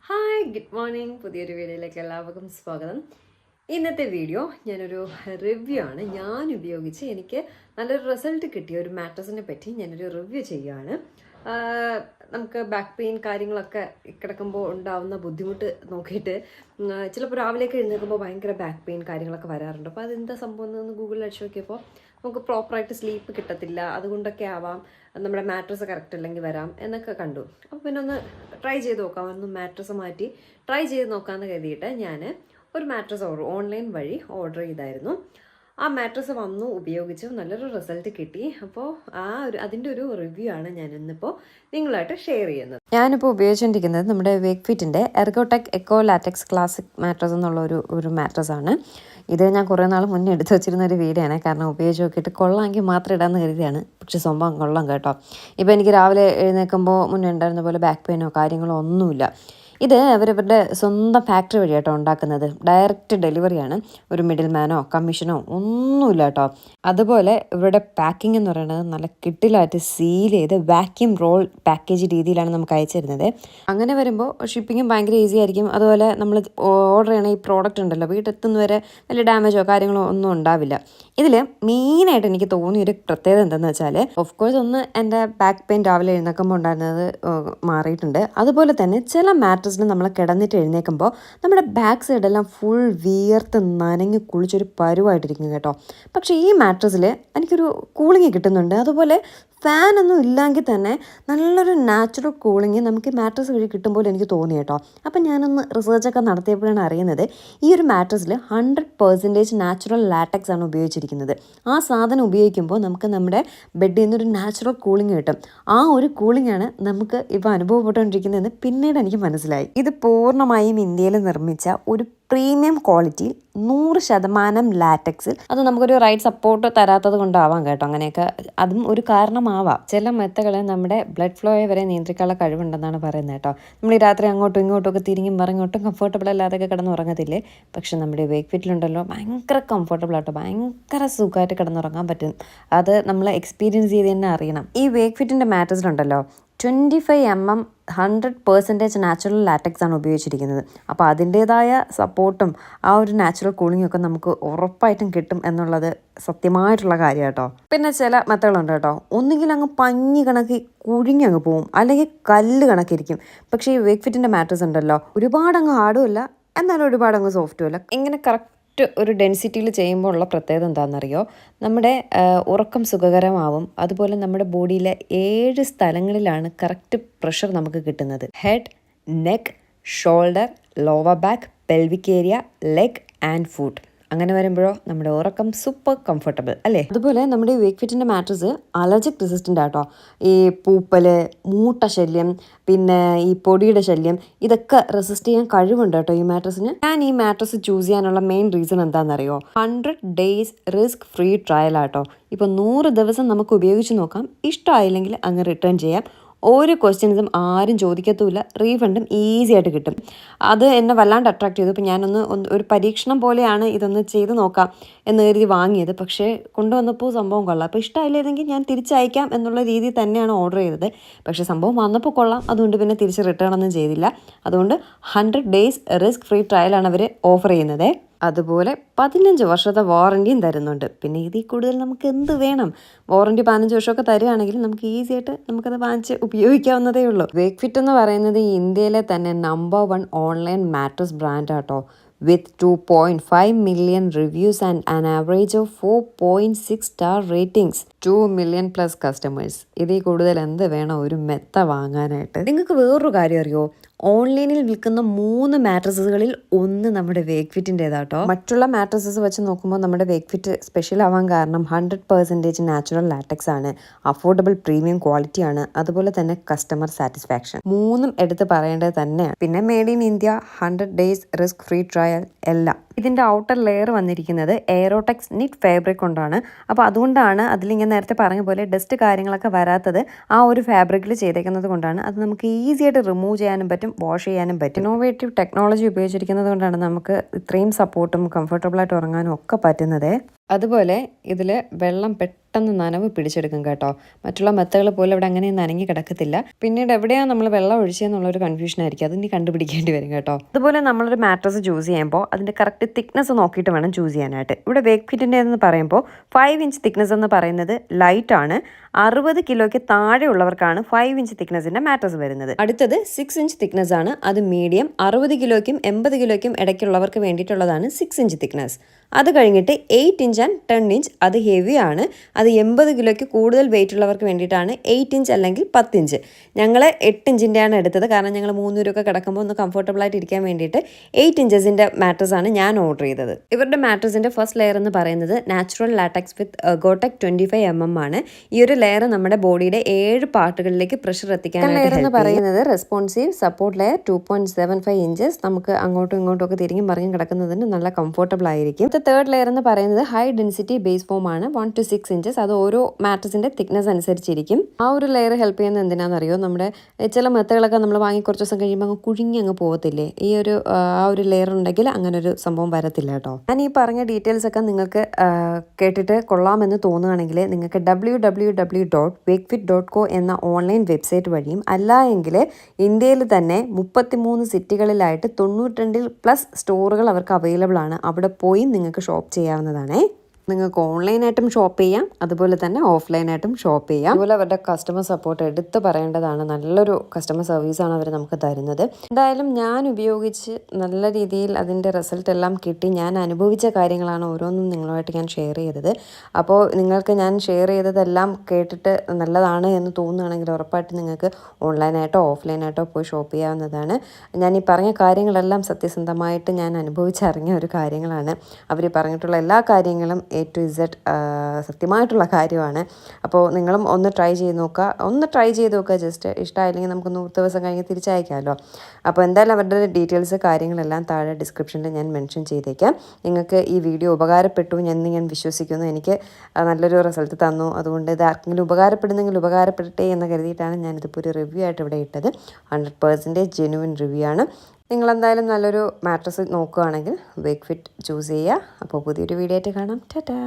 Hi good morning. പുതിയൊരു വീഡിയോയിലേക്ക് എല്ലാവർക്കും സ്വാഗതം. ഇന്നത്തെ വീഡിയോ ഞാനൊരു റിവ്യൂ ആണ്. ഞാൻ ഉപയോഗിച്ച് എനിക്ക് നല്ലൊരു റിസൾട്ട് കിട്ടിയ ഒരു മാട്രസിനെ പറ്റി ഞാനൊരു റിവ്യൂ ചെയ്യുകയാണ്. നമുക്ക് ബാക്ക് പെയിൻ കാര്യങ്ങളൊക്കെ കിടക്കുമ്പോൾ ഉണ്ടാവുന്ന ബുദ്ധിമുട്ട് നോക്കിയിട്ട് ചിലപ്പോൾ രാവിലെയൊക്കെ എഴുന്നേൽക്കുമ്പോൾ ഭയങ്കര ബാക്ക് പെയിൻ കാര്യങ്ങളൊക്കെ വരാറുണ്ട്. അപ്പോൾ അതെന്താ സംഭവം എന്ന് ഗൂഗിളിൽ അടിച്ചു നോക്കിയപ്പോൾ നമുക്ക് പ്രോപ്പറായിട്ട് സ്ലീപ്പ് കിട്ടത്തില്ല, അതുകൊണ്ടൊക്കെ ആവാം, നമ്മുടെ മാട്രസ് കറക്റ്റ് അല്ലെങ്കിൽ വരാം എന്നൊക്കെ കണ്ടു. അപ്പോൾ പിന്നെ ഒന്ന് ട്രൈ ചെയ്ത് നോക്കാം, ഒന്ന് മാട്രസ് മാറ്റി ട്രൈ ചെയ്ത് നോക്കാമെന്ന് കരുതിയിട്ട് ഞാൻ ഒരു മാട്രസ് ഓൺലൈൻ വഴി ഓർഡർ ചെയ്തായിരുന്നു. ആ മാട്രസ് വന്നു, ഉപയോഗിച്ചു, നല്ലൊരു റിസൾട്ട് കിട്ടി. അപ്പോൾ അതിൻ്റെ ഒരു റിവ്യൂ ആണ് ഞാൻ ഇന്നിപ്പോൾ നിങ്ങളായിട്ട് ഷെയർ ചെയ്യുന്നത്. ഞാനിപ്പോൾ ഉപയോഗിച്ചുകൊണ്ടിരിക്കുന്നത് നമ്മുടെ വേക്ക്ഫിറ്റിൻ്റെ എർഗോടെക് എക്കോ ലാറ്റക്സ് ക്ലാസിക് മാട്രസ് എന്നുള്ള ഒരു മാട്രസ് ആണ്. ഇത് ഞാൻ കുറേ നാൾ മുന്നേ എടുത്ത് വെച്ചിരുന്ന ഒരു വീഡിയോ ആണ്. കാരണം ഉപയോഗിച്ച് നോക്കിയിട്ട് കൊള്ളാമെങ്കിൽ മാത്രം ഇടാമെന്ന് കരുതിയാണ്. പക്ഷെ സംഭവം കൊള്ളാം കേട്ടോ. ഇപ്പോൾ എനിക്ക് രാവിലെ എഴുന്നേൽക്കുമ്പോൾ മുന്നേ ഉണ്ടായിരുന്ന പോലെ ബാക്ക് പെയിനോ കാര്യങ്ങളോ ഒന്നുമില്ല. ഇത് അവരവരുടെ സ്വന്തം ഫാക്ടറി വഴി കേട്ടോ ഉണ്ടാക്കുന്നത്. ഡയറക്റ്റ് ഡെലിവറിയാണ്. ഒരു മിഡിൽ മാനോ കമ്മീഷനോ ഒന്നുമില്ല കേട്ടോ. അതുപോലെ ഇവരുടെ പാക്കിംഗ് എന്ന് പറയുന്നത് നല്ല കിട്ടിലായിട്ട് സീൽ ചെയ്ത് വാക്യൂം റോൾ പാക്കേജ് രീതിയിലാണ് നമുക്ക് അയച്ചു തരുന്നത്. അങ്ങനെ വരുമ്പോൾ ഷിപ്പിങ്ങും ഭയങ്കര ഈസി ആയിരിക്കും. അതുപോലെ നമ്മൾ ഓർഡർ ചെയ്യണ ഈ പ്രോഡക്റ്റ് ഉണ്ടല്ലോ, വീട്ടെത്തുന്നവരെ വലിയ ഡാമേജോ കാര്യങ്ങളോ ഒന്നും ഉണ്ടാവില്ല. ഇതിൽ മെയിനായിട്ട് എനിക്ക് തോന്നിയൊരു പ്രത്യേകത എന്താണെന്ന് വെച്ചാൽ, ഓഫ് കോഴ്സ് ഒന്ന് എൻ്റെ ബാക്ക് പെയിൻ രാവിലെ എഴുന്നേൽക്കുമ്പോൾ ഉണ്ടായിരുന്നത് മാറിയിട്ടുണ്ട്. അതുപോലെ തന്നെ ചില മാട്രസിന് നമ്മൾ കിടന്നിട്ട് എഴുന്നേൽക്കുമ്പോൾ നമ്മുടെ ബാക്ക് സൈഡെല്ലാം ഫുൾ വിയർത്ത് നനഞ്ഞ് കുളിച്ചൊരു പരുവായിട്ടിരിക്കും കേട്ടോ. പക്ഷേ ഈ മാട്രസിൽ എനിക്കൊരു കൂളിംഗ് കിട്ടുന്നുണ്ട്. അതുപോലെ ഫാനൊന്നും ഇല്ലെങ്കിൽ തന്നെ നല്ലൊരു നാച്ചുറൽ കൂളിംഗ് നമുക്ക് മാട്രസ് വഴി കിട്ടുമ്പോൾ എനിക്ക് തോന്നി കേട്ടോ. അപ്പം ഞാനൊന്ന് റിസർച്ചൊക്കെ നടത്തിയപ്പോഴാണ് അറിയുന്നത്, ഈ ഒരു മാട്രസിൽ 100% നാച്ചുറൽ ലാറ്റക്സ് ആണ് ഉപയോഗിച്ചിരിക്കുന്നത്. ആ സാധനം ഉപയോഗിക്കുമ്പോൾ നമുക്ക് നമ്മുടെ ബെഡിൽ നിന്നൊരു നാച്ചുറൽ കൂളിംഗ് കിട്ടും. ആ ഒരു കൂളിംഗ് ആണ് നമുക്ക് ഇപ്പോൾ അനുഭവപ്പെട്ടുകൊണ്ടിരിക്കുന്നതെന്ന് പിന്നീട് എനിക്ക് മനസ്സിലായി. ഇത് പൂർണ്ണമായും ഇന്ത്യയിൽ നിർമ്മിച്ച ഒരു പ്രീമിയം ക്വാളിറ്റിയിൽ 100% ലാറ്റക്സിൽ, അത് നമുക്കൊരു റൈറ്റ് സപ്പോർട്ട് തരാത്തത് കൊണ്ടാവാം കേട്ടോ. അങ്ങനെയൊക്കെ അതും ഒരു കാരണമാവാം. ചില മെത്തകൾ നമ്മുടെ ബ്ലഡ് ഫ്ലോയെ വരെ നിയന്ത്രിക്കാനുള്ള കഴിവുണ്ടെന്നാണ് പറയുന്നത് കേട്ടോ. നമ്മൾ ഈ രാത്രി അങ്ങോട്ടും ഇങ്ങോട്ടും ഒക്കെ തിരിഞ്ഞും മറിങ്ങോട്ടും കംഫർട്ടബിൾ അല്ലാതെയൊക്കെ കിടന്നുറങ്ങത്തില്ലേ, പക്ഷെ നമ്മുടെ വേക്ക്ഫിറ്റിലുണ്ടല്ലോ ഭയങ്കര കംഫർട്ടബിൾ ആട്ടോ, ഭയങ്കര സുഖമായിട്ട് കിടന്നുറങ്ങാൻ പറ്റും. അത് നമ്മൾ എക്സ്പീരിയൻസ് ചെയ്ത് തന്നെ അറിയണം. ഈ വേക്ക്ഫിറ്റിൻ്റെ മാട്രസിലുണ്ടല്ലോ 25 mm 100% നാച്ചുറൽ ലാറ്റക്സ് ആണ് ഉപയോഗിച്ചിരിക്കുന്നത്. അപ്പോൾ അതിൻ്റേതായ സപ്പോർട്ടും ആ ഒരു നാച്ചുറൽ കൂളിംഗും ഒക്കെ നമുക്ക് ഉറപ്പായിട്ടും കിട്ടും എന്നുള്ളത് സത്യമായിട്ടുള്ള കാര്യം കേട്ടോ. പിന്നെ ചില മെത്തകളുണ്ട് കേട്ടോ, ഒന്നുകിൽ അങ്ങ് പഞ്ഞി കണക്കി കുഴിഞ്ഞ് അങ്ങ് പോവും, അല്ലെങ്കിൽ കല്ല് കണക്കിരിക്കും. പക്ഷേ ഈ വേക്ക്ഫിറ്റിൻ്റെ മാട്രസ് ഉണ്ടല്ലോ, ഒരുപാട് അങ്ങ് ഹാർഡും അല്ല, എന്നാലും ഒരുപാട് അങ്ങ് സോഫ്റ്റും അല്ല. ഇങ്ങനെ കറക്റ്റ് ഒരു ഡെൻസിറ്റിയിൽ ചെയ്യുമ്പോൾ ഉള്ള പ്രത്യേകത എന്താണെന്നറിയോ, നമ്മുടെ ഉറക്കം സുഖകരമാവും. അതുപോലെ നമ്മുടെ ബോഡിയിലെ 7 സ്ഥലങ്ങളിലാണ് കറക്റ്റ് പ്രഷർ നമുക്ക് കിട്ടുന്നത്. Head, neck, shoulder, lower back, pelvic area, leg and foot. അങ്ങനെ വരുമ്പോഴോ നമ്മുടെ ഉറക്കം സൂപ്പർ കംഫർട്ടബിൾ അല്ലേ. അതുപോലെ നമ്മുടെ ഈ വേക്ക്ഫിറ്റിൻ്റെ മാട്രസ് അലർജിക് റെസിസ്റ്റൻ്റ് ആട്ടോ. ഈ പൂപ്പൽ, മൂട്ട ശല്യം, പിന്നെ ഈ പൊടിയുടെ ശല്യം, ഇതൊക്കെ റെസിസ്റ്റ് ചെയ്യാൻ കഴിവുണ്ട് കേട്ടോ ഈ മാട്രസിന്. ഞാൻ ഈ മാട്രസ് ചൂസ് ചെയ്യാനുള്ള മെയിൻ റീസൺ എന്താണെന്നറിയോ, 100 days റിസ്ക് ഫ്രീ ട്രയൽ ആട്ടോ. ഇപ്പോൾ 100 ദിവസം നമുക്ക് ഉപയോഗിച്ച് നോക്കാം. ഇഷ്ടമായില്ലെങ്കിൽ അങ്ങ് റിട്ടേൺ ചെയ്യാം. ഒരു ക്വസ്റ്റ്യൻസും ആരും ചോദിക്കത്തുമില്ല. റീഫണ്ടും ഈസി ആയിട്ട് കിട്ടും. അത് എന്നെ വല്ലാണ്ട് അട്രാക്ട് ചെയ്തു. അപ്പോൾ ഞാനൊന്ന് ഒരു പരീക്ഷണം പോലെയാണ് ഇതൊന്ന് ചെയ്ത് നോക്കാം എന്ന് കരുതി വാങ്ങിയത്. പക്ഷേ കൊണ്ടുവന്നപ്പോൾ സംഭവം കൊള്ളാം. അപ്പോൾ ഇഷ്ടമായില്ലെങ്കിൽ ഞാൻ തിരിച്ചയക്കാം എന്നുള്ള രീതിയിൽ തന്നെയാണ് ഓർഡർ ചെയ്തത്. പക്ഷേ സംഭവം വന്നപ്പോൾ കൊള്ളാം, അതുകൊണ്ട് പിന്നെ തിരിച്ച് റിട്ടേൺ ഒന്നും ചെയ്തില്ല. അതുകൊണ്ട് 100 days റിസ്ക് ഫ്രീ ട്രയലാണ് അവർ ഓഫർ ചെയ്യുന്നത്. അതുപോലെ 15 വർഷത്തെ വാറൻറ്റിയും തരുന്നുണ്ട്. പിന്നെ ഇതിൽ കൂടുതൽ നമുക്ക് എന്ത് വേണം? വാറൻറ്റി 15 വർഷമൊക്കെ തരികയാണെങ്കിൽ നമുക്ക് ഈസി ആയിട്ട് നമുക്കത് വാങ്ങിച്ച് ഉപയോഗിക്കാവുന്നതേ ഉള്ളൂ. വേക്ക്ഫിറ്റ് എന്ന് പറയുന്നത് ഇന്ത്യയിലെ തന്നെ നമ്പർ 1 ഓൺലൈൻ മാട്രസ് ബ്രാൻഡാട്ടോ. with 2.5 million reviews and an average of 4.6 star ratings, 2 million plus customers. ഇതിൽ കൂടുതൽ എന്ത് വേണം ഒരു മെത്ത വാങ്ങാനായിട്ട്? നിങ്ങൾക്ക് വേറൊരു കാര്യം അറിയോ, ഓൺലൈനിൽ വിൽക്കുന്ന 3 മാട്രസുകളിൽ ഒന്ന് നമ്മുടെ വേക്ക്ഫിറ്റിൻ്റെതാട്ടോ. മറ്റുള്ള മാട്രസസ് വെച്ച് നോക്കുമ്പോൾ നമ്മുടെ വേക്ക്ഫിറ്റ് സ്പെഷ്യൽ ആവാൻ കാരണം 100% നാച്ചുറൽ ലാറ്റക്സ് ആണ്, അഫോർഡബിൾ പ്രീമിയം ക്വാളിറ്റി ആണ്, അതുപോലെ തന്നെ കസ്റ്റമർ സാറ്റിസ്ഫാക്ഷൻ, 3ഉം എടുത്ത് പറയേണ്ടത് തന്നെയാണ്. പിന്നെ made in India, 100 days risk free trial എല്ലാം. ഇതിൻ്റെ ഔട്ടർ ലെയർ വന്നിരിക്കുന്നത് എയറോടെക്സ് നിറ്റ് ഫാബ്രിക് കൊണ്ടാണ്. അപ്പോൾ അതുകൊണ്ടാണ് അതിലിങ്ങനെ നേരത്തെ പറഞ്ഞ പോലെ ഡസ്റ്റ് കാര്യങ്ങളൊക്കെ വരാത്തത് ആ ഒരു ഫാബ്രിക്കിൽ ചെയ്തേക്കുന്നത് കൊണ്ടാണ്. അത് നമുക്ക് ഈസി ആയിട്ട് റിമൂവ് ചെയ്യാനും പറ്റും, വാഷ് ചെയ്യാനും പറ്റും. ഇന്നോവേറ്റീവ് ടെക്നോളജി ഉപയോഗിച്ചിരിക്കുന്നത് കൊണ്ടാണ് നമുക്ക് ഇത്രയും സപ്പോർട്ടും കംഫർട്ടബിളായിട്ട് ഉറങ്ങാനും ഒക്കെ പറ്റുന്നത്. അതുപോലെ ഇതിൽ വെള്ളം പെട്ടെന്ന് നനവ് പിടിച്ചെടുക്കും കേട്ടോ. മറ്റുള്ള മെത്തകൾ പോലെ ഇവിടെ അങ്ങനെ നനഞ്ഞ് കിടക്കത്തില്ല. പിന്നീട് എവിടെയാണ് നമ്മൾ വെള്ളം ഒഴിച്ചതെന്നുള്ളൊരു കൺഫ്യൂഷൻ ആയിരിക്കും, അതിന് കണ്ടുപിടിക്കേണ്ടി വരും കേട്ടോ. അതുപോലെ നമ്മളൊരു മാട്രസ് ചൂസ് ചെയ്യുമ്പോൾ അതിൻ്റെ കറക്റ്റ് തിക്നെസ് നോക്കിയിട്ട് വേണം ചൂസ് ചെയ്യാനായിട്ട്. ഇവിടെ വേക്ക്ഫിറ്റിൻ്റെ എന്ന് പറയുമ്പോൾ 5 ഇഞ്ച് തിക്നെസ് എന്ന് പറയുന്നത് ലൈറ്റാണ്. 60 കിലോയ്ക്ക് താഴെ ഉള്ളവർക്കാണ് 5 ഇഞ്ച് തിക്നെസിൻ്റെ മാട്രസ് വരുന്നത്. അടുത്തത് 6 ഇഞ്ച് തിക്നെസ് ആണ്, അത് മീഡിയം. 60 കിലോയ്ക്കും 80 കിലോയ്ക്കും ഇടയ്ക്കുള്ളവർക്ക് വേണ്ടിയിട്ടുള്ളതാണ് 6 ഇഞ്ച് തിക്നെസ്. അത് കഴിഞ്ഞിട്ട് 8 ഇഞ്ച് ആൻഡ് 10 ഇഞ്ച്, അത് ഹെവി ആണ്. അത് 80 കിലോയ്ക്ക് കൂടുതൽ വെയിറ്റ് ഉള്ളവർക്ക് വേണ്ടിയിട്ടാണ് 8 ഇഞ്ച് അല്ലെങ്കിൽ 10 ഇഞ്ച്. ഞങ്ങൾ 8 ഇഞ്ചിൻ്റെയാണ് എടുത്തത്, കാരണം ഞങ്ങൾ 3 പേരൊക്കെ കിടക്കുമ്പോൾ ഒന്ന് കംഫർട്ടബിൾ ആയിട്ട് ഇരിക്കാൻ വേണ്ടിയിട്ട് 8 ഇഞ്ചസിൻ്റെ മാട്രസ് ആണ് ഞാൻ ഓർഡർ ചെയ്തത്. ഇവരുടെ മാട്രസിൻ്റെ ഫസ്റ്റ് ലെയർ എന്ന് പറയുന്നത് നാച്ചുറൽ ലാറ്റക്സ് വിത്ത് ഗോടെക് 25mm ആണ്. ഈ ഒരു ലെയർ നമ്മുടെ ബോഡിയുടെ 7 പാർട്ടുകളിലേക്ക് പ്രഷർ എത്തിക്കാനായിട്ട് ലെയർ എന്ന് പറയുന്നത് റെസ്പോൺസീവ് സപ്പോർട്ട് ലെയർ 2.75 ഇഞ്ചസ്. നമുക്ക് അങ്ങോട്ടും ഇങ്ങോട്ടും ഒക്കെ തിരിഞ്ഞും പറഞ്ഞും കിടക്കുന്നതിന് നല്ല കംഫർട്ടബിൾ ആയിരിക്കും. തേർഡ് ലെയർ എന്ന് പറയുന്നത് ഹൈ ഡെൻസിറ്റി ബേസ് ഫോം ആണ്, 1 to 6 ഇഞ്ചസ്. അത് ഓരോ മാട്രസിന്റെ തിക്നെസ് അനുസരിച്ചിരിക്കും. ആ ഒരു ലെയർ ഹെൽപ്പ് ചെയ്യുന്നത് എന്തിനാണെന്നറിയോ, നമ്മുടെ ചില മെത്തകളൊക്കെ നമ്മൾ വാങ്ങി കുറച്ച് ദിവസം കഴിയുമ്പോൾ അങ്ങ് കുഴിഞ്ഞ് അങ്ങ് പോകത്തില്ലേ, ഈ ഒരു ആ ഒരു ലെയർ ഉണ്ടെങ്കിൽ അങ്ങനെ ഒരു സംഭവം വരത്തില്ല കേട്ടോ. ഞാൻ ഈ പറഞ്ഞ ഡീറ്റെയിൽസ് ഒക്കെ നിങ്ങൾക്ക് കേട്ടിട്ട് കൊള്ളാമെന്ന് തോന്നുകയാണെങ്കിൽ നിങ്ങൾക്ക് www.wakefit.co എന്ന ഓൺലൈൻ വെബ്സൈറ്റ് വഴിയും, അല്ല എങ്കിൽ ഇന്ത്യയിൽ തന്നെ 33 സിറ്റികളിലായിട്ട് 92+ സ്റ്റോറുകൾ അവർക്ക് അവൈലബിൾ ആണ്. അവിടെ പോയി നിങ്ങൾക്ക് ഷോപ്പ് ചെയ്യാവുന്നതാണേ. നിങ്ങൾക്ക് ഓൺലൈനായിട്ടും ഷോപ്പ് ചെയ്യാം, അതുപോലെ തന്നെ ഓഫ്ലൈനായിട്ടും ഷോപ്പ് ചെയ്യാം. അതുപോലെ അവരുടെ കസ്റ്റമർ സപ്പോർട്ട് എടുത്ത് പറയേണ്ടതാണ്. നല്ലൊരു കസ്റ്റമർ സർവീസാണ് അവർ നമുക്ക് തരുന്നത്. എന്തായാലും ഞാൻ ഉപയോഗിച്ച് നല്ല രീതിയിൽ അതിൻ്റെ റിസൾട്ട് എല്ലാം കിട്ടി. ഞാൻ അനുഭവിച്ച കാര്യങ്ങളാണ് ഓരോന്നും നിങ്ങളുമായിട്ട് ഞാൻ ഷെയർ ചെയ്തത്. അപ്പോൾ നിങ്ങൾക്ക് ഞാൻ ഷെയർ ചെയ്തതെല്ലാം കേട്ടിട്ട് നല്ലതാണ് എന്ന് തോന്നുകയാണെങ്കിൽ ഉറപ്പായിട്ട് നിങ്ങൾക്ക് ഓൺലൈനായിട്ടോ ഓഫ്ലൈനായിട്ടോ പോയി ഷോപ്പ് ചെയ്യാവുന്നതാണ്. ഞാൻ ഈ പറഞ്ഞ കാര്യങ്ങളെല്ലാം സത്യസന്ധമായിട്ട് ഞാൻ അനുഭവിച്ചറിഞ്ഞ ഒരു കാര്യങ്ങളാണ്. അവർ പറഞ്ഞിട്ടുള്ള എല്ലാ കാര്യങ്ങളും A to Z സത്യമായിട്ടുള്ള കാര്യമാണ്. അപ്പോൾ നിങ്ങളും ഒന്ന് ട്രൈ ചെയ്ത് നോക്കുക. ജസ്റ്റ് ഇഷ്ടമായില്ലെങ്കിൽ നമുക്ക് 100 ദിവസം കഴിഞ്ഞ് തിരിച്ചയക്കാമല്ലോ. അപ്പോൾ എന്തായാലും അവരുടെ ഡീറ്റെയിൽസ് കാര്യങ്ങളെല്ലാം താഴെ ഡിസ്ക്രിപ്ഷനിൽ ഞാൻ മെൻഷൻ ചെയ്തേക്കാം. നിങ്ങൾക്ക് ഈ വീഡിയോ ഉപകാരപ്പെട്ടു എന്ന് ഞാൻ വിശ്വസിക്കുന്നു. എനിക്ക് നല്ലൊരു റിസൾട്ട് തന്നു. അതുകൊണ്ട് ഇത് ആർക്കെങ്കിലും ഉപകാരപ്പെടുന്നെങ്കിൽ ഉപകാരപ്പെടട്ടെ എന്ന് കരുതിയിട്ടാണ് ഞാനിതിപ്പോൾ ഒരു റിവ്യൂ ആയിട്ട് ഇവിടെ ഇട്ടത്. 100% ജെന്യുവൻ റിവ്യൂ ആണ്. നിങ്ങളെന്തായാലും നല്ലൊരു മാട്രസ് നോക്കുകയാണെങ്കിൽ വേക്ക്ഫിറ്റ് ചൂസ് ചെയ്യുക. അപ്പോൾ പുതിയൊരു വീഡിയോ ആയിട്ട് കാണാം. ടാറ്റാ.